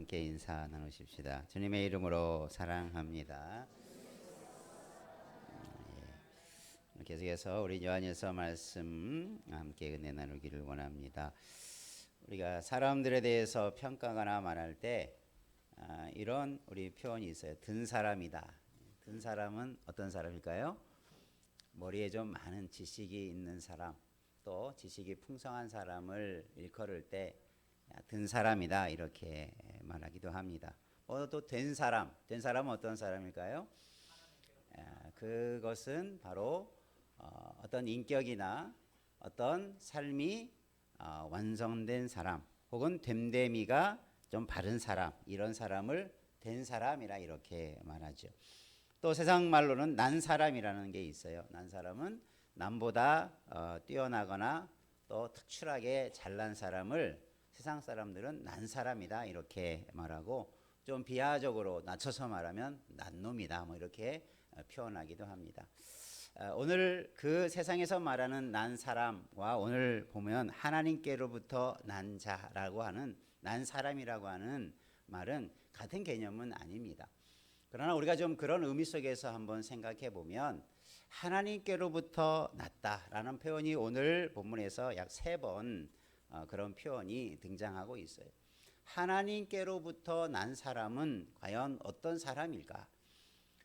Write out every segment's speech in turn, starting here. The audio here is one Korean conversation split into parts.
함께 인사 나누십시다. 주님의 이름으로 사랑합니다. 계속해서 우리 요한일서 말씀 함께 은혜 나누기를 원합니다. 우리가 사람들에 대해서 평가하거나 말할 때 이런 우리 표현이 있어요. 든 사람이다. 든 사람은 어떤 사람일까요? 머리에 좀 많은 지식이 있는 사람, 또 지식이 풍성한 사람을 일컬을 때 든 사람이다 이렇게 말하기도 합니다. 또 된 사람은 어떤 사람일까요? 그것은 바로 어떤 인격이나 어떤 삶이 완성된 사람, 혹은 됨됨이가 좀 바른 사람, 이런 사람을 된 사람이라 이렇게 말하죠. 또 세상 말로는 난 사람이라는 게 있어요. 난 사람은 남보다 뛰어나거나 또 특출하게 잘난 사람을 세상 사람들은 난 사람이다 이렇게 말하고, 좀 비하적으로 낮춰서 말하면 난 놈이다 뭐 이렇게 표현하기도 합니다. 오늘 그 세상에서 말하는 난 사람과 오늘 보면 하나님께로부터 난 자라고 하는 난 사람이라고 하는 말은 같은 개념은 아닙니다. 그러나 우리가 좀 그런 의미 속에서 한번 생각해 보면 하나님께로부터 났다라는 표현이 오늘 본문에서 약 3번 그런 표현이 등장하고 있어요. 하나님께로부터 난 사람은 과연 어떤 사람일까?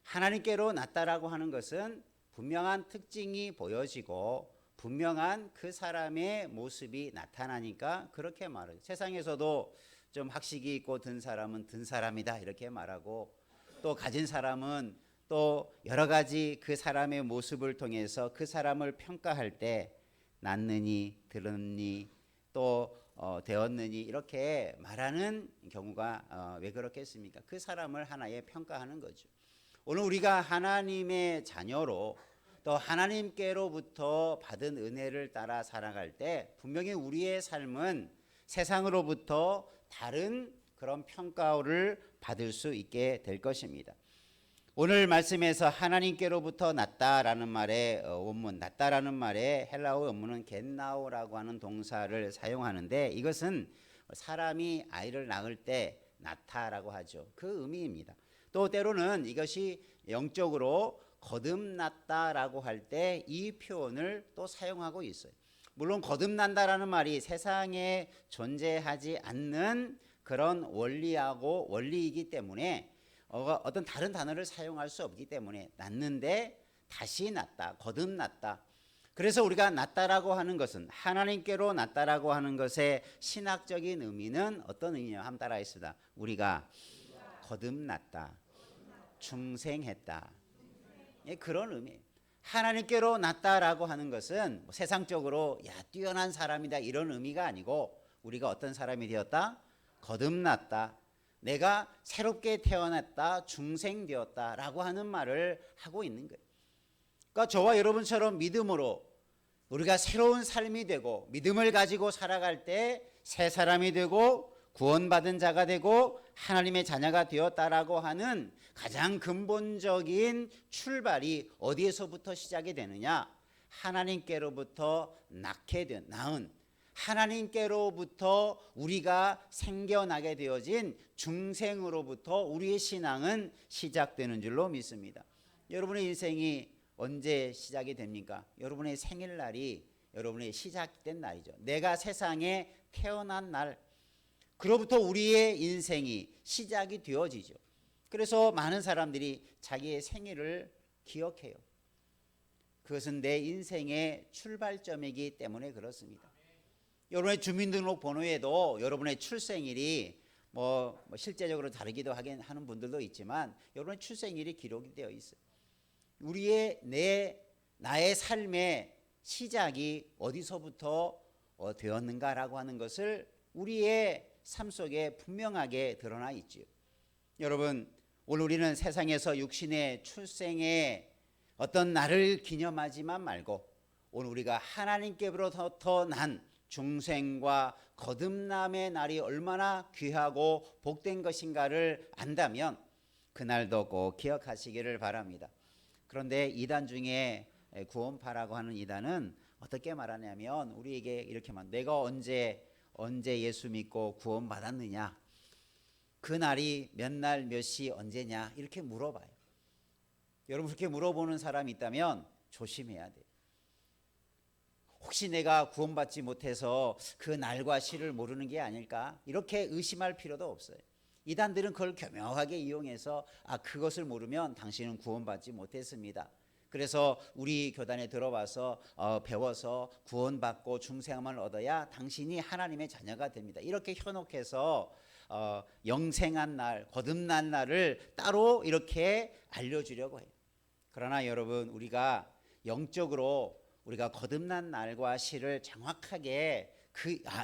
하나님께로 났다라고 하는 것은 분명한 특징이 보여지고 분명한 그 사람의 모습이 나타나니까 그렇게 말해요. 세상에서도 좀 학식이 있고 든 사람은 든 사람이다 이렇게 말하고, 또 가진 사람은 또 여러 가지 그 사람의 모습을 통해서 그 사람을 평가할 때 낳느니 들었니 또 되었느니 이렇게 말하는 경우가 왜 그렇겠습니까? 그 사람을 하나의 평가하는 거죠. 오늘 우리가 하나님의 자녀로 또 하나님께로부터 받은 은혜를 따라 살아갈 때 분명히 우리의 삶은 세상으로부터 다른 그런 평가를 받을 수 있게 될 것입니다. 오늘 말씀에서 하나님께로부터 났다라는 말의 원문, 났다라는 말의 헬라어 원문은 겟나오라고 하는 동사를 사용하는데, 이것은 사람이 아이를 낳을 때 낳다라고 하죠. 그 의미입니다. 또 때로는 이것이 영적으로 거듭났다라고 할 때 이 표현을 또 사용하고 있어요. 물론 거듭난다라는 말이 세상에 존재하지 않는 그런 원리이기 때문에 어떤 다른 단어를 사용할 수 없기 때문에 낳는데 다시 낳다, 거듭났다. 그래서 우리가 낳다라고 하는 것은 하나님께로 낳다라고 하는 것의 신학적인 의미는 어떤 의미냐 한번 따라하겠습니다. 우리가 거듭났다, 중생했다, 그런 의미예요. 하나님께로 낳다라고 하는 것은 세상적으로 뛰어난 사람이다 이런 의미가 아니고, 우리가 어떤 사람이 되었다? 거듭났다, 내가 새롭게 태어났다, 중생되었다라고 하는 말을 하고 있는 거예요. 그러니까 저와 여러분처럼 믿음으로 우리가 새로운 삶이 되고 믿음을 가지고 살아갈 때 새 사람이 되고 구원받은 자가 되고 하나님의 자녀가 되었다라고 하는 가장 근본적인 출발이 어디에서부터 시작이 되느냐? 하나님께로부터 낳은 하나님께로부터 우리가 생겨나게 되어진 중생으로부터 우리의 신앙은 시작되는 줄로 믿습니다. 여러분의 인생이 언제 시작이 됩니까? 여러분의 생일날이 여러분의 시작된 날이죠. 내가 세상에 태어난 날, 그로부터 우리의 인생이 시작이 되어지죠. 그래서 많은 사람들이 자기의 생일을 기억해요. 그것은 내 인생의 출발점이기 때문에 그렇습니다. 여러분의 주민등록 번호에도 여러분의 출생일이 실제적으로 다르기도 하는 분들도 있지만 여러분의 출생일이 기록이 되어 있어요. 나의 삶의 시작이 어디서부터 되었는가라고 하는 것을 우리의 삶 속에 분명하게 드러나 있지요. 여러분, 오늘 우리는 세상에서 육신의 출생의 어떤 날을 기념하지만 말고 오늘 우리가 하나님께로부터 난 중생과 거듭남의 날이 얼마나 귀하고 복된 것인가를 안다면 그날도 꼭 기억하시기를 바랍니다. 그런데 이단 중에 구원파라고 하는 이단은 어떻게 말하냐면 우리에게 이렇게 말, 내가 언제 예수 믿고 구원받았느냐, 그 날이 몇 날 몇 시 언제냐 이렇게 물어봐요. 여러분 그렇게 물어보는 사람이 있다면 조심해야 돼요. 혹시 내가 구원받지 못해서 그 날과 시를 모르는 게 아닐까 이렇게 의심할 필요도 없어요. 이단들은 그걸 교묘하게 이용해서 그것을 모르면 당신은 구원받지 못했습니다. 그래서 우리 교단에 들어와서 배워서 구원받고 중생함을 얻어야 당신이 하나님의 자녀가 됩니다. 이렇게 현혹해서 영생한 날, 거듭난 날을 따로 이렇게 알려주려고 해요. 그러나 여러분 우리가 영적으로 우리가 거듭난 날과 시를 정확하게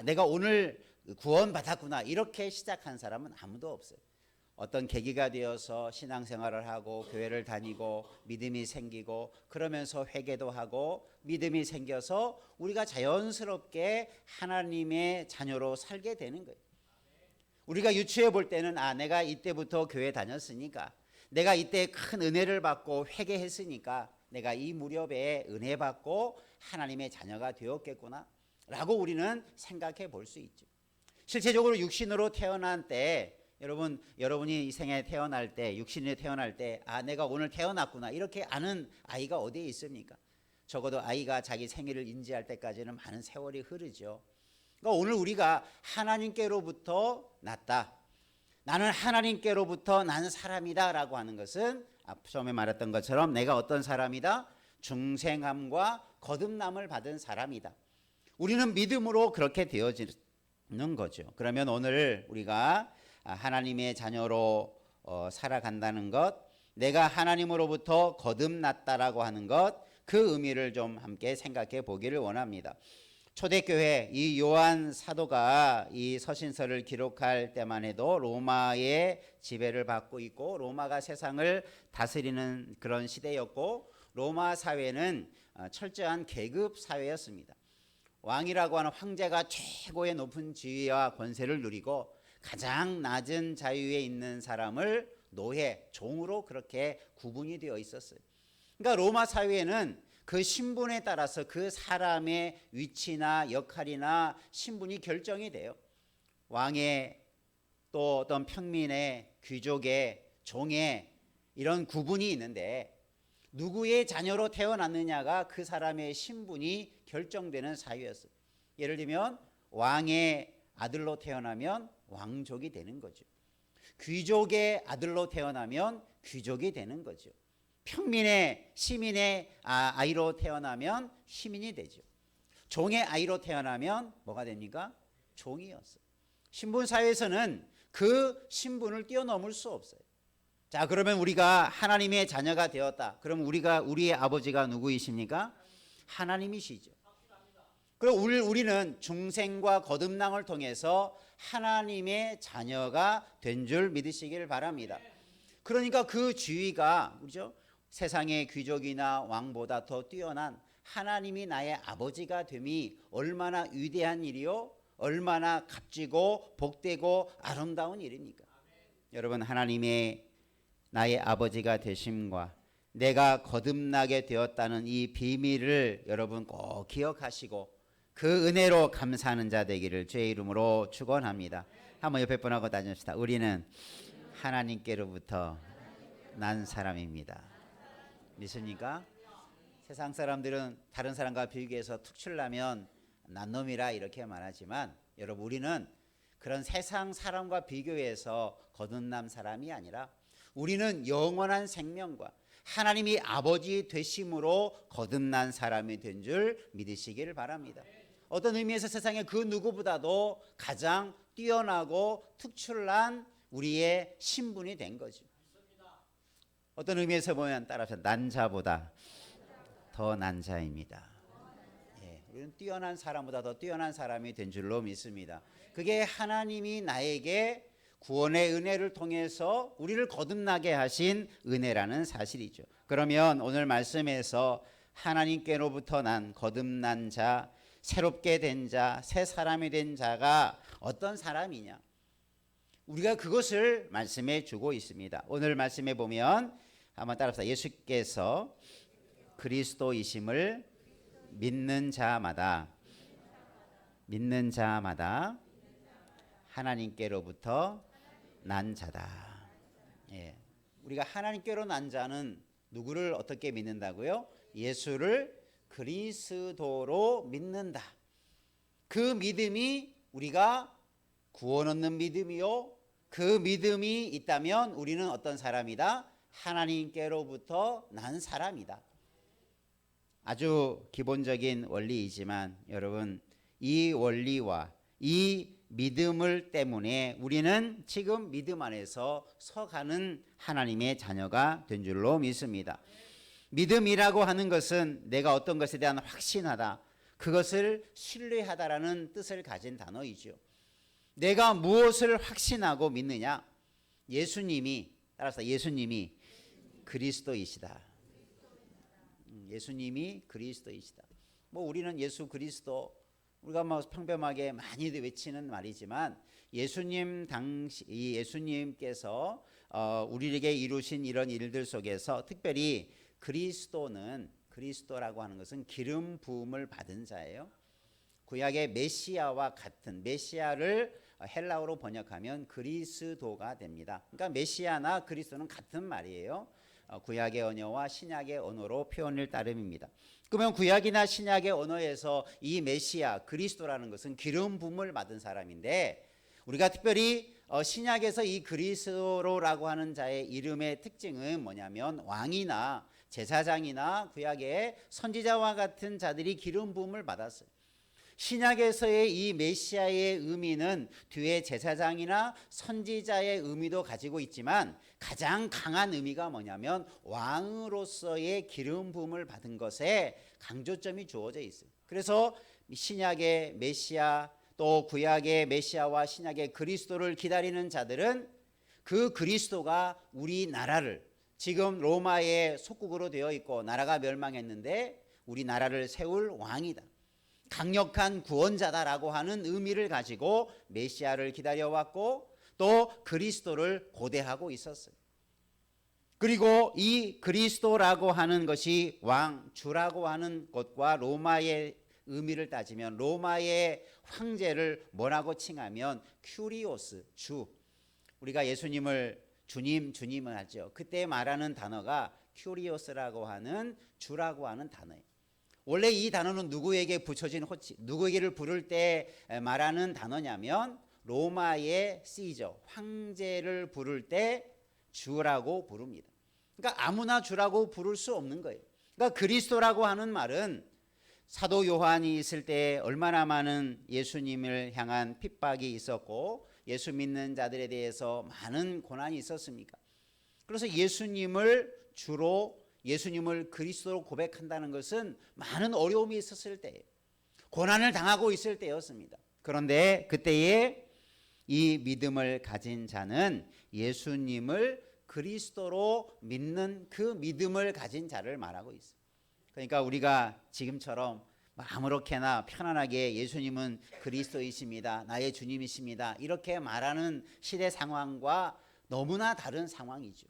내가 오늘 구원받았구나 이렇게 시작한 사람은 아무도 없어요. 어떤 계기가 되어서 신앙생활을 하고 교회를 다니고 믿음이 생기고 그러면서 회개도 하고 믿음이 생겨서 우리가 자연스럽게 하나님의 자녀로 살게 되는 거예요. 우리가 유추해 볼 때는 내가 이때부터 교회 다녔으니까 내가 이때 큰 은혜를 받고 회개했으니까 내가 이 무렵에 은혜 받고 하나님의 자녀가 되었겠구나 라고 우리는 생각해 볼 수 있죠. 실제적으로 육신으로 태어난 때 여러분이 이 생에 태어날 때 육신에 태어날 때 내가 오늘 태어났구나 이렇게 아는 아이가 어디에 있습니까? 적어도 아이가 자기 생일을 인지할 때까지는 많은 세월이 흐르죠. 그러니까 오늘 우리가 하나님께로부터 났다. 나는 하나님께로부터 난 사람이다 라고 하는 것은 처음에 말했던 것처럼 내가 어떤 사람이다? 중생함과 거듭남을 받은 사람이다. 우리는 믿음으로 그렇게 되어지는 거죠. 그러면 오늘 우리가 하나님의 자녀로 살아간다는 것, 내가 하나님으로부터 거듭났다라고 하는 것, 그 의미를 좀 함께 생각해 보기를 원합니다. 초대교회 이 요한 사도가 이 서신서를 기록할 때만 해도 로마의 지배를 받고 있고 로마가 세상을 다스리는 그런 시대였고 로마 사회는 철저한 계급 사회였습니다. 왕이라고 하는 황제가 최고의 높은 지위와 권세를 누리고 가장 낮은 자유에 있는 사람을 노예, 종으로 그렇게 구분이 되어 있었어요. 그러니까 로마 사회에는 그 신분에 따라서 그 사람의 위치나 역할이나 신분이 결정이 돼요. 왕의 또 어떤 평민의 귀족의 종의 이런 구분이 있는데 누구의 자녀로 태어났느냐가 그 사람의 신분이 결정되는 사유였어요. 예를 들면 왕의 아들로 태어나면 왕족이 되는 거죠. 귀족의 아들로 태어나면 귀족이 되는 거죠. 평민의 시민의 아이로 태어나면 시민이 되죠. 종의 아이로 태어나면 뭐가 됩니까? 종이었어요. 신분 사회에서는 그 신분을 뛰어넘을 수 없어요. 자, 그러면 우리가 하나님의 자녀가 되었다. 그럼 우리의 아버지가 누구이십니까? 하나님이시죠. 그럼 우리는 중생과 거듭남을 통해서 하나님의 자녀가 된 줄 믿으시길 바랍니다. 그러니까 그 지위가 그렇죠? 세상의 귀족이나 왕보다 더 뛰어난 하나님이 나의 아버지가 됨이 얼마나 위대한 일이요, 얼마나 값지고 복되고 아름다운 일입니까? 여러분 하나님의 나의 아버지가 되심과 내가 거듭나게 되었다는 이 비밀을 여러분 꼭 기억하시고 그 은혜로 감사하는 자 되기를 주의 이름으로 축원합니다. 한번 옆에 분하고 다닙시다. 우리는 하나님께로부터 난 사람입니다. 믿습니까? 세상 사람들은 다른 사람과 비교해서 특출나면 난 놈이라 이렇게 말하지만 여러분 우리는 그런 세상 사람과 비교해서 거듭난 사람이 아니라 우리는 영원한 생명과 하나님이 아버지 되심으로 거듭난 사람이 된 줄 믿으시기를 바랍니다. 어떤 의미에서 세상의 그 누구보다도 가장 뛰어나고 특출난 우리의 신분이 된 거죠. 어떤 의미에서 보면 따라서 난 자보다 더 난 자입니다. 우리는 뛰어난 사람보다 더 뛰어난 사람이 된 줄로 믿습니다. 그게 하나님이 나에게 구원의 은혜를 통해서 우리를 거듭나게 하신 은혜라는 사실이죠. 그러면 오늘 말씀에서 하나님께로부터 난 거듭난 자, 새롭게 된 자, 새 사람이 된 자가 어떤 사람이냐? 우리가 그것을 말씀해 주고 있습니다. 오늘 말씀에 보면 한번 따라서 예수께서 그리스도이심을 믿는 자마다 하나님께로부터 난 자다. 예. 우리가 하나님께로 난 자는 누구를 어떻게 믿는다고요? 예수를 그리스도로 믿는다. 그 믿음이 우리가 구원 얻는 믿음이요. 그 믿음이 있다면 우리는 어떤 사람이다? 하나님께로부터 난 사람이다. 아주 기본적인 원리이지만 여러분, 이 원리와 이 믿음을 때문에 우리는 지금 믿음 안에서 서가는 하나님의 자녀가 된 줄로 믿습니다. 믿음이라고 하는 것은 내가 어떤 것에 대한 확신하다, 그것을 신뢰하다라는 뜻을 가진 단어이죠. 내가 무엇을 확신하고 믿느냐? 예수님이, 따라서 예수님이 그리스도이시다. 예수님이 그리스도이시다. 뭐 우리는 예수 그리스도, 우리가 뭐 평범하게 많이 외치는 말이지만 예수님 당시, 이 예수님께서 우리에게 이루신 이런 일들 속에서 특별히 그리스도라고 하는 것은 기름 부음을 받은 자예요. 구약의 메시아와 같은, 메시아를 헬라어로 번역하면 그리스도가 됩니다. 그러니까 메시아나 그리스도는 같은 말이에요. 구약의 언어와 신약의 언어로 표현을 따름입니다. 그러면 구약이나 신약의 언어에서 이 메시아 그리스도라는 것은 기름 부음을 받은 사람인데, 우리가 특별히 신약에서 이 그리스도라고 하는 자의 이름의 특징은 뭐냐면 왕이나 제사장이나 구약의 선지자와 같은 자들이 기름 부음을 받았어요. 신약에서의 이 메시아의 의미는 뒤에 제사장이나 선지자의 의미도 가지고 있지만 가장 강한 의미가 뭐냐면 왕으로서의 기름 부음을 받은 것에 강조점이 주어져 있어요. 그래서 신약의 메시아, 또 구약의 메시아와 신약의 그리스도를 기다리는 자들은 그 그리스도가 우리나라를, 지금 로마의 속국으로 되어 있고 나라가 멸망했는데 우리나라를 세울 왕이다, 강력한 구원자다라고 하는 의미를 가지고 메시아를 기다려왔고 또 그리스도를 고대하고 있었어요. 그리고 이 그리스도라고 하는 것이 왕, 주라고 하는 것과 로마의 의미를 따지면 로마의 황제를 뭐라고 칭하면 큐리오스, 주. 우리가 예수님을 주님을 하죠. 그때 말하는 단어가 큐리오스라고 하는 주라고 하는 단어예요. 원래 이 단어는 누구에게 붙여진 호칭, 누구에게를 부를 때 말하는 단어냐면 로마의 시저, 황제를 부를 때 주라고 부릅니다. 그러니까 아무나 주라고 부를 수 없는 거예요. 그러니까 그리스도라고 하는 말은 사도 요한이 있을 때 얼마나 많은 예수님을 향한 핍박이 있었고 예수 믿는 자들에 대해서 많은 고난이 있었습니까? 그래서 예수님을 주로, 예수님을 그리스도로 고백한다는 것은 많은 어려움이 있었을 때예요. 고난을 당하고 있을 때였습니다. 그런데 그때에 이 믿음을 가진 자는 예수님을 그리스도로 믿는 그 믿음을 가진 자를 말하고 있어요. 그러니까 우리가 지금처럼 아무렇게나 편안하게 예수님은 그리스도이십니다, 나의 주님이십니다, 이렇게 말하는 시대 상황과 너무나 다른 상황이죠.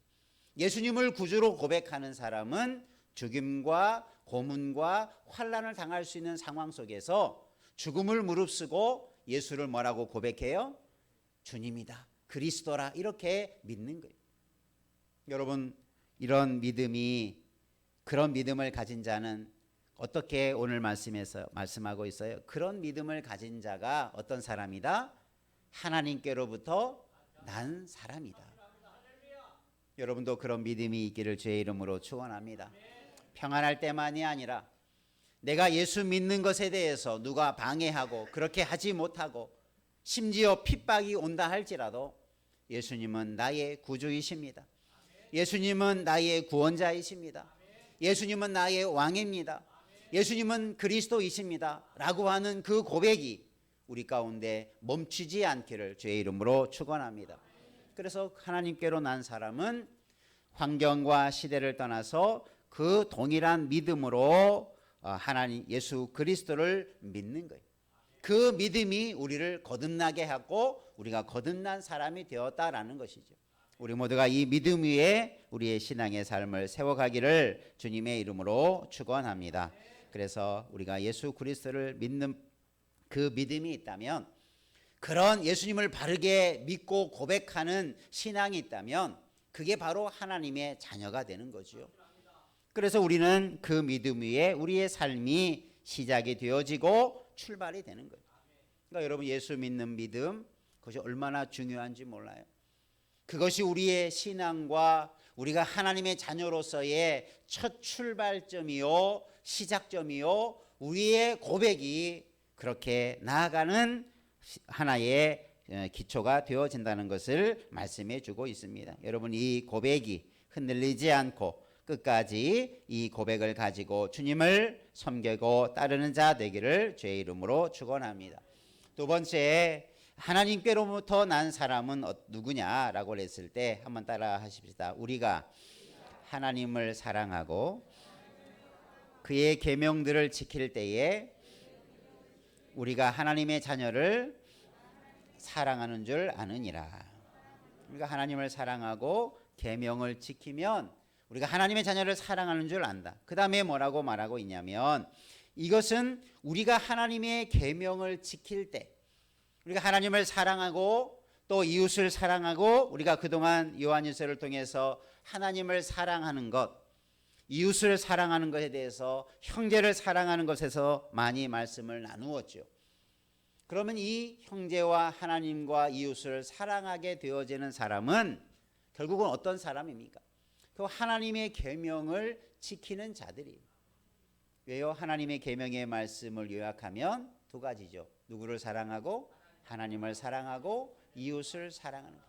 예수님을 구주로 고백하는 사람은 죽임과 고문과 환난을 당할 수 있는 상황 속에서 죽음을 무릅쓰고 예수를 뭐라고 고백해요? 주님이다, 그리스도라, 이렇게 믿는 거예요. 여러분, 이런 믿음이, 그런 믿음을 가진 자는 어떻게 오늘 말씀에서 말씀하고 있어요? 그런 믿음을 가진 자가 어떤 사람이다? 하나님께로부터 난 사람이다. 여러분도 그런 믿음이 있기를 주의 이름으로 축원합니다. 평안할 때만이 아니라 내가 예수 믿는 것에 대해서 누가 방해하고 그렇게 하지 못하고 심지어 핍박이 온다 할지라도 예수님은 나의 구주이십니다. 예수님은 나의 구원자이십니다. 예수님은 나의 왕입니다. 예수님은 그리스도이십니다 라고 하는 그 고백이 우리 가운데 멈추지 않기를 주의 이름으로 축원합니다. 그래서 하나님께로 난 사람은 환경과 시대를 떠나서 그 동일한 믿음으로 하나님 예수 그리스도를 믿는 거예요. 그 믿음이 우리를 거듭나게 하고 우리가 거듭난 사람이 되었다라는 것이죠. 우리 모두가 이 믿음 위에 우리의 신앙의 삶을 세워가기를 주님의 이름으로 축원합니다. 그래서 우리가 예수 그리스도를 믿는 그 믿음이 있다면 그런 예수님을 바르게 믿고 고백하는 신앙이 있다면 그게 바로 하나님의 자녀가 되는 거죠. 그래서 우리는 그 믿음 위에 우리의 삶이 시작이 되어지고 출발이 되는 거예요. 그러니까 여러분, 예수 믿는 믿음, 그것이 얼마나 중요한지 몰라요. 그것이 우리의 신앙과 우리가 하나님의 자녀로서의 첫 출발점이요, 시작점이요, 우리의 고백이 그렇게 나아가는 하나의 기초가 되어진다는 것을 말씀해 주고 있습니다. 여러분, 이 고백이 흔들리지 않고 끝까지 이 고백을 가지고 주님을 섬기고 따르는 자 되기를 주의 이름으로 축원합니다. 두 번째, 하나님께로부터 난 사람은 누구냐라고 했을 때 한번 따라 하십시다. 우리가 하나님을 사랑하고 그의 계명들을 지킬 때에 우리가 하나님의 자녀를 사랑하는 줄 아느니라. 우리가 하나님을 사랑하고 계명을 지키면 우리가 하나님의 자녀를 사랑하는 줄 안다. 그 다음에 뭐라고 말하고 있냐면, 이것은 우리가 하나님의 계명을 지킬 때, 우리가 하나님을 사랑하고 또 이웃을 사랑하고, 우리가 그동안 요한일서를 통해서 하나님을 사랑하는 것, 이웃을 사랑하는 것에 대해서, 형제를 사랑하는 것에서 많이 말씀을 나누었죠. 그러면 이 형제와 하나님과 이웃을 사랑하게 되어지는 사람은 결국은 어떤 사람입니까? 그 하나님의 계명을 지키는 자들이에요. 왜요? 하나님의 계명의 말씀을 요약하면 두 가지죠. 누구를 사랑하고 하나님을 사랑하고 이웃을 사랑하는 것.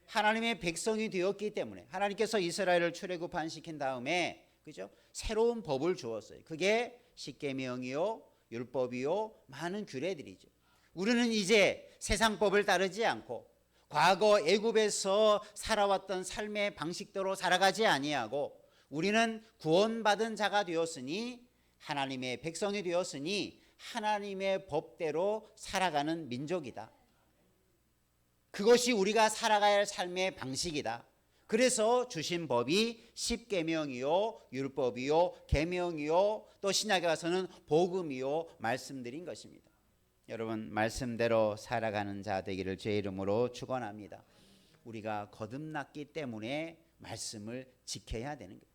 하나님의 백성이 되었기 때문에 하나님께서 이스라엘을 출애굽시킨 다음에, 그죠? 새로운 법을 주었어요. 그게 십계명이요, 율법이요, 많은 규례들이죠. 우리는 이제 세상 법을 따르지 않고 과거 애굽에서 살아왔던 삶의 방식대로 살아가지 아니하고, 우리는 구원받은 자가 되었으니, 하나님의 백성이 되었으니 하나님의 법대로 살아가는 민족이다. 그것이 우리가 살아가야 할 삶의 방식이다. 그래서 주신 법이 십계명이요, 율법이요, 계명이요, 또 신약에 가서는 복음이요 말씀드린 것입니다. 여러분, 말씀대로 살아가는 자 되기를 주의 이름으로 축원합니다. 우리가 거듭났기 때문에 말씀을 지켜야 되는 거예요.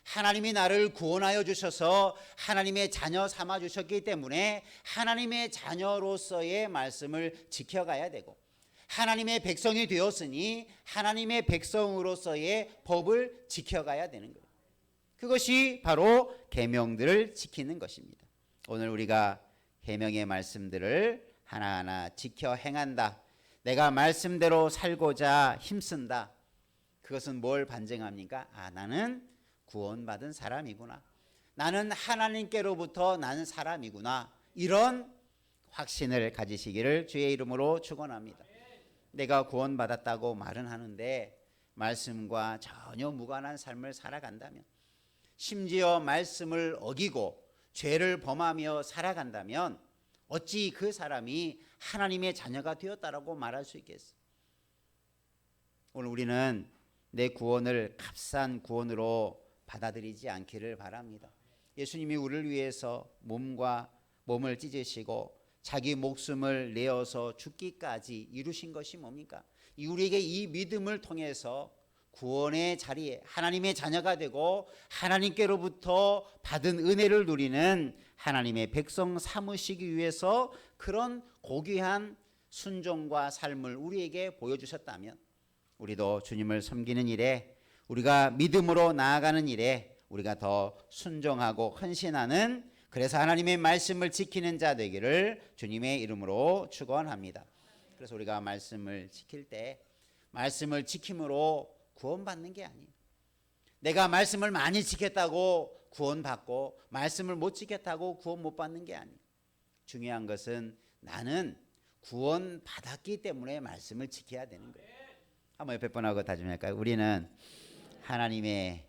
하나님이 나를 구원하여 주셔서 하나님의 자녀 삼아 주셨기 때문에 하나님의 자녀로서의 말씀을 지켜가야 되고, 하나님의 백성이 되었으니 하나님의 백성으로서의 법을 지켜가야 되는 거예요. 그것이 바로 계명들을 지키는 것입니다. 오늘 우리가 계명의 말씀들을 하나하나 지켜 행한다, 내가 말씀대로 살고자 힘쓴다. 그것은 뭘 반증합니까? 나는 구원받은 사람이구나, 나는 하나님께로부터 난 사람이구나, 이런 확신을 가지시기를 주의 이름으로 축원합니다. 내가 구원받았다고 말은 하는데 말씀과 전혀 무관한 삶을 살아간다면, 심지어 말씀을 어기고 죄를 범하며 살아간다면 어찌 그 사람이 하나님의 자녀가 되었다라고 말할 수 있겠어요? 오늘 우리는 내 구원을 값싼 구원으로 받아들이지 않기를 바랍니다. 예수님이 우리를 위해서 몸을 찢으시고 자기 목숨을 내어서 죽기까지 이루신 것이 뭡니까? 우리에게 이 믿음을 통해서 구원의 자리에 하나님의 자녀가 되고 하나님께로부터 받은 은혜를 누리는 하나님의 백성 삼으시기 위해서 그런 고귀한 순종과 삶을 우리에게 보여주셨다면, 우리도 주님을 섬기는 일에, 우리가 믿음으로 나아가는 일에 우리가 더 순종하고 헌신하는, 그래서 하나님의 말씀을 지키는 자 되기를 주님의 이름으로 축원합니다. 그래서 우리가 말씀을 지킬 때 말씀을 지킴으로 구원받는 게 아니에요. 내가 말씀을 많이 지켰다고 구원받고 말씀을 못 지켰다고 구원 못 받는 게 아니에요. 중요한 것은 나는 구원받았기 때문에 말씀을 지켜야 되는 거예요. 한번 옆에 분하고 다짐할까요? 우리는 하나님의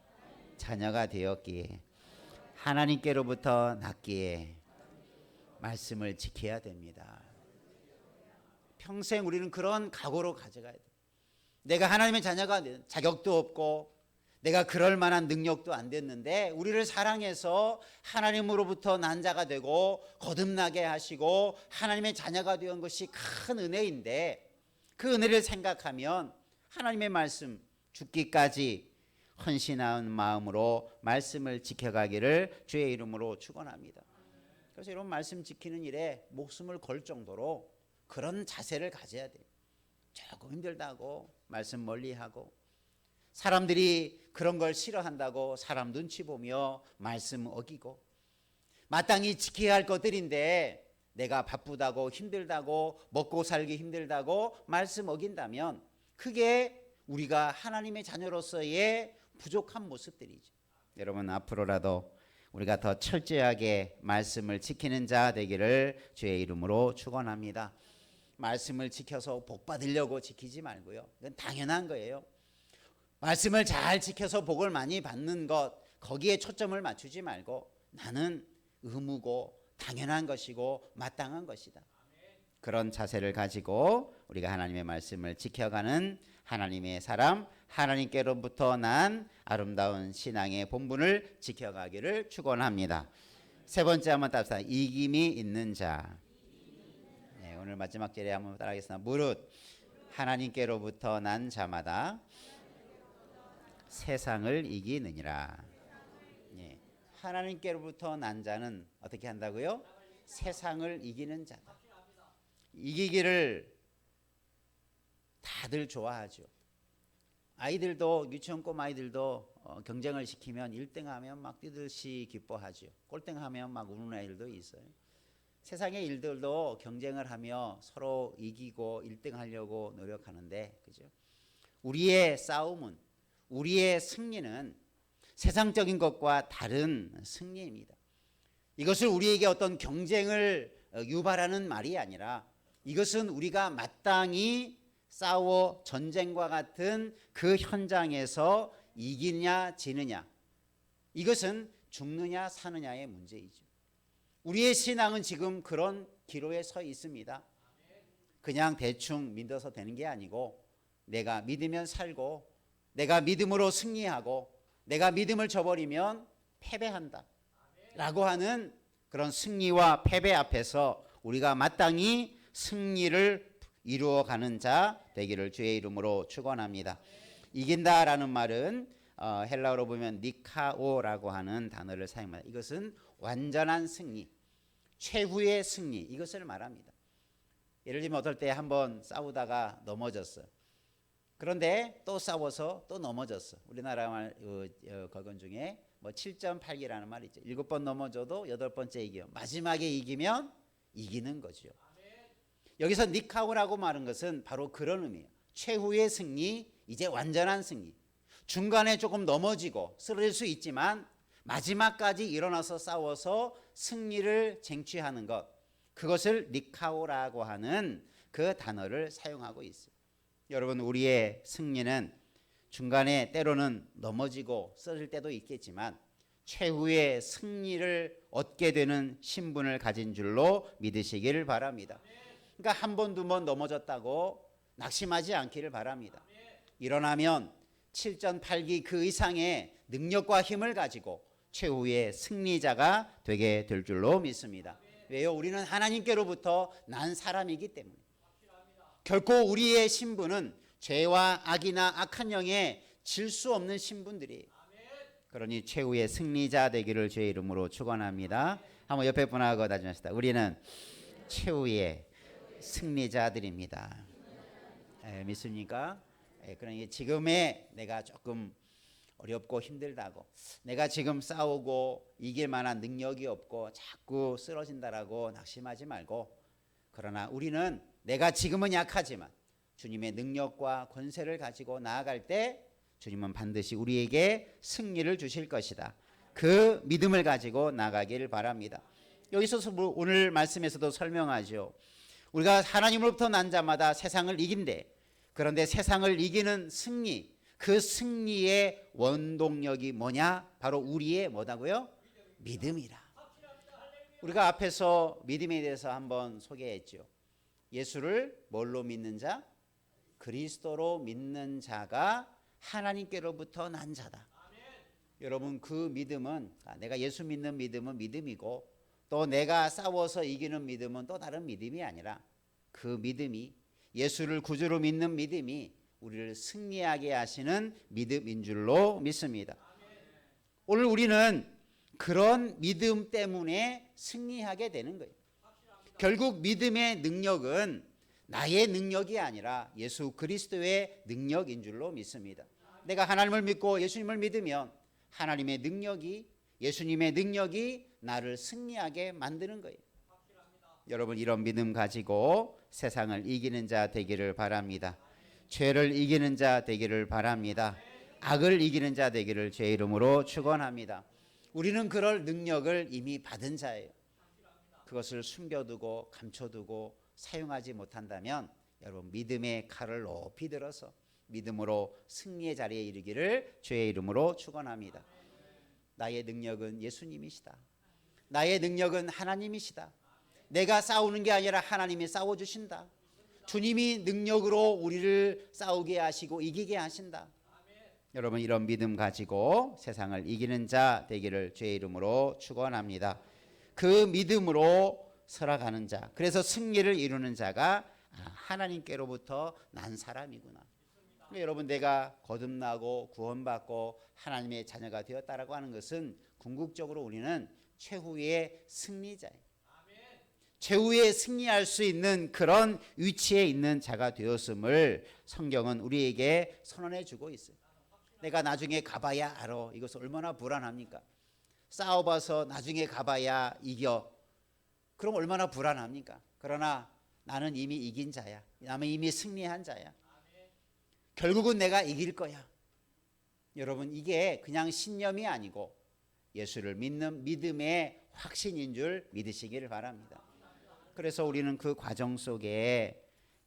자녀가 되었기에, 하나님께로부터 났기에 말씀을 지켜야 됩니다. 평생 우리는 그런 각오로 가져가야 돼요. 내가 하나님의 자녀가 된 자격도 없고 내가 그럴 만한 능력도 안 됐는데 우리를 사랑해서 하나님으로부터 난 자가 되고 거듭나게 하시고 하나님의 자녀가 되는 것이 큰 은혜인데, 그 은혜를 생각하면 하나님의 말씀 죽기까지 헌신한 마음으로 말씀을 지켜가기를 주의 이름으로 축원합니다. 그래서 이런 말씀 지키는 일에 목숨을 걸 정도로 그런 자세를 가져야 돼요. 조금 힘들다고 말씀 멀리하고, 사람들이 그런 걸 싫어한다고 사람 눈치 보며 말씀 어기고, 마땅히 지켜야 할 것들인데 내가 바쁘다고 힘들다고 먹고 살기 힘들다고 말씀 어긴다면 그게 우리가 하나님의 자녀로서의 부족한 모습들이죠. 여러분, 앞으로라도 우리가 더 철저하게 말씀을 지키는 자 되기를 주의 이름으로 축원합니다. 말씀을 지켜서 복 받으려고 지키지 말고요. 이건 당연한 거예요. 말씀을 잘 지켜서 복을 많이 받는 것, 거기에 초점을 맞추지 말고 나는 의무고 당연한 것이고 마땅한 것이다. 그런 자세를 가지고 우리가 하나님의 말씀을 지켜가는 하나님의 사람, 하나님께로부터 난 아름다운 신앙의 본분을 지켜가기를 축원합니다. 세 번째 한번 따라서 이김이 있는 자. 네, 오늘 마지막 절에 한번 따라하겠습니다. 무릇 하나님께로부터 난 자마다 세상을 이기느니라. 예, 하나님께로부터 난 자는 어떻게 한다고요? 세상을 이기는 자다. 이기기를 다들 좋아하죠. 아이들도, 유치원 꼬마 아이들도 경쟁을 시키면 1등하면 막 뛰듯이 기뻐하죠. 꼴등하면 막 우는 아이들도 있어요. 세상의 일들도 경쟁을 하며 서로 이기고 1등하려고 노력하는데, 그죠? 우리의 싸움은, 우리의 승리는 세상적인 것과 다른 승리입니다. 이것을 우리에게 어떤 경쟁을 유발하는 말이 아니라 이것은 우리가 마땅히 싸워 전쟁과 같은 그 현장에서 이기냐 지느냐, 이것은 죽느냐 사느냐의 문제이죠. 우리의 신앙은 지금 그런 기로에 서 있습니다. 그냥 대충 믿어서 되는 게 아니고 내가 믿으면 살고, 내가 믿음으로 승리하고, 내가 믿음을 저버리면 패배한다 라고 하는 그런 승리와 패배 앞에서 우리가 마땅히 승리를 이루어가는 자 되기를 주의 이름으로 축원합니다. 이긴다라는 말은 헬라어로 보면 니카오라고 하는 단어를 사용합니다. 이것은 완전한 승리, 최후의 승리, 이것을 말합니다. 예를 들면 어떨 때 한번 싸우다가 넘어졌어요. 그런데 또 싸워서 또 넘어졌어. 우리나라 말 거건 중에 뭐 7.8기라는 말이 있죠. 7번 넘어져도 8번째 이겨. 마지막에 이기면 이기는 거죠. 여기서 니카오라고 말한 것은 바로 그런 의미예요. 최후의 승리, 이제 완전한 승리. 중간에 조금 넘어지고 쓰러질 수 있지만 마지막까지 일어나서 싸워서 승리를 쟁취하는 것, 그것을 니카오라고 하는 그 단어를 사용하고 있어요. 여러분, 우리의 승리는 중간에 때로는 넘어지고 쓰러질 때도 있겠지만 최후의 승리를 얻게 되는 신분을 가진 줄로 믿으시기를 바랍니다. 그러니까 한 번, 두 번 넘어졌다고 낙심하지 않기를 바랍니다. 일어나면 7.8기 그 이상의 능력과 힘을 가지고 최후의 승리자가 되게 될 줄로 믿습니다. 왜요? 우리는 하나님께로부터 난 사람이기 때문에. 결코 우리의 신분은 죄와 악이나 악한 영에 질 수 없는 신분들이에요. 그러니 최후의 승리자 되기를 주의 이름으로 축원합니다. 한번 옆에 분하고 다짐합시다. 우리는 최후의 승리자들입니다. 믿습니까? 그러니 지금의 내가 조금 어렵고 힘들다고, 내가 지금 싸우고 이길 만한 능력이 없고 자꾸 쓰러진다라고 낙심하지 말고, 그러나 우리는 내가 지금은 약하지만 주님의 능력과 권세를 가지고 나아갈 때 주님은 반드시 우리에게 승리를 주실 것이다. 그 믿음을 가지고 나가기를 바랍니다. 여기서 오늘 말씀에서도 설명하죠. 우리가 하나님으로부터 난 자마다 세상을 이긴대. 그런데 세상을 이기는 승리, 그 승리의 원동력이 뭐냐? 바로 우리의 뭐다고요? 믿음이라. 우리가 앞에서 믿음에 대해서 한번 소개했죠. 예수를 뭘로 믿는 자? 그리스도로 믿는 자가 하나님께로부터 난 자다. 여러분 그 믿음은 내가 예수 믿는 믿음은 믿음이고 또 내가 싸워서 이기는 믿음은 또 다른 믿음이 아니라 그 믿음이 예수를 구주로 믿는 믿음이 우리를 승리하게 하시는 믿음인 줄로 믿습니다. 오늘 우리는 그런 믿음 때문에 승리하게 되는 거예요. 결국 믿음의 능력은 나의 능력이 아니라 예수 그리스도의 능력인 줄로 믿습니다. 내가 하나님을 믿고 예수님을 믿으면 하나님의 능력이 예수님의 능력이 나를 승리하게 만드는 거예요. 여러분 이런 믿음 가지고 세상을 이기는 자 되기를 바랍니다. 죄를 이기는 자 되기를 바랍니다. 악을 이기는 자 되기를 주의 이름으로 축원합니다. 우리는 그럴 능력을 이미 받은 자예요. 그것을 숨겨두고 감춰두고 사용하지 못한다면 여러분 믿음의 칼을 높이 들어서 믿음으로 승리의 자리에 이르기를 주의 이름으로 축원합니다. 나의 능력은 예수님이시다. 나의 능력은 하나님이시다. 내가 싸우는 게 아니라 하나님이 싸워주신다. 주님이 능력으로 우리를 싸우게 하시고 이기게 하신다. 여러분 이런 믿음 가지고 세상을 이기는 자 되기를 주의 이름으로 축원합니다. 그 믿음으로 살아가는 자, 그래서 승리를 이루는 자가 하나님께로부터 난 사람이구나. 여러분 내가 거듭나고 구원받고 하나님의 자녀가 되었다라고 하는 것은 궁극적으로 우리는 최후의 승리자예요. 최후의 승리할 수 있는 그런 위치에 있는 자가 되었음을 성경은 우리에게 선언해 주고 있어요. 내가 나중에 가봐야 알아. 이것은 얼마나 불안합니까? 싸워봐서 나중에 가봐야 이겨. 그럼 얼마나 불안합니까? 그러나 나는 이미 이긴 자야. 나는 이미 승리한 자야. 결국은 내가 이길 거야. 여러분 이게 그냥 신념이 아니고 예수를 믿는 믿음의 확신인 줄 믿으시기를 바랍니다. 그래서 우리는 그 과정 속에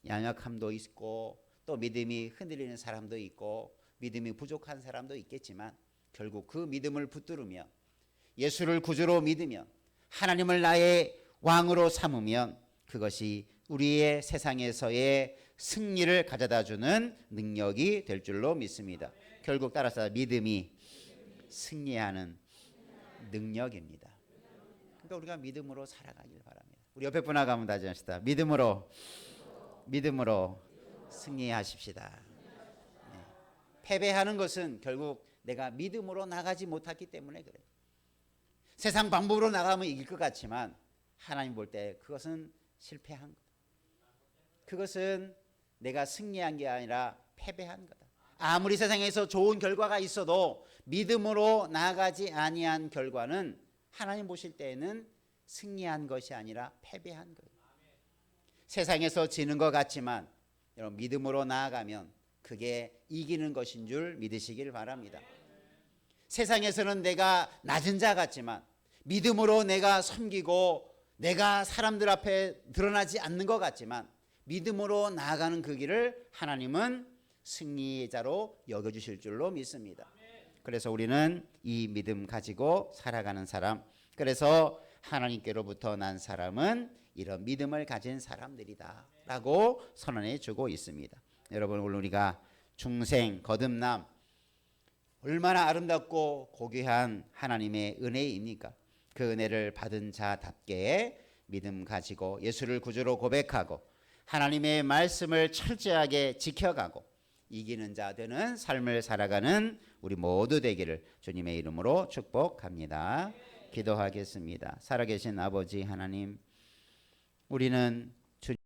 연약함도 있고 또 믿음이 흔들리는 사람도 있고 믿음이 부족한 사람도 있겠지만 결국 그 믿음을 붙들으며 예수를 구주로 믿으며 하나님을 나의 왕으로 삼으면 그것이 우리의 세상에서의 승리를 가져다 주는 능력이 될 줄로 믿습니다. 결국 따라서 믿음이 승리하는 능력입니다. 그러니까 우리가 믿음으로 살아가길 바랍니다. 우리 옆에 분하고 한번 다시 합시다. 믿음으로 승리하십시다. 네. 패배하는 것은 결국 내가 믿음으로 나가지 못했기 때문에 그래요. 세상 방법으로 나가면 이길 것 같지만 하나님 볼 때 그것은 실패한 거다. 그것은 내가 승리한 게 아니라 패배한 거다. 아무리 세상에서 좋은 결과가 있어도 믿음으로 나아가지 아니한 결과는 하나님 보실 때에는 승리한 것이 아니라 패배한 거예요. 세상에서 지는 것 같지만 여러분 믿음으로 나아가면 그게 이기는 것인 줄 믿으시길 바랍니다. 세상에서는 내가 낮은 자 같지만 믿음으로 내가 섬기고 내가 사람들 앞에 드러나지 않는 것 같지만 믿음으로 나아가는 그 길을 하나님은 승리자로 여겨주실 줄로 믿습니다. 그래서 우리는 이 믿음 가지고 살아가는 사람, 그래서 하나님께로부터 난 사람은 이런 믿음을 가진 사람들이다 라고 선언해 주고 있습니다. 여러분 오늘 우리가 중생, 거듭남 얼마나 아름답고 고귀한 하나님의 은혜입니까? 그 은혜를 받은 자답게 믿음 가지고 예수를 구주로 고백하고 하나님의 말씀을 철저하게 지켜가고 이기는 자 되는 삶을 살아가는 우리 모두 되기를 주님의 이름으로 축복합니다. 기도하겠습니다. 살아계신 아버지 하나님, 우리는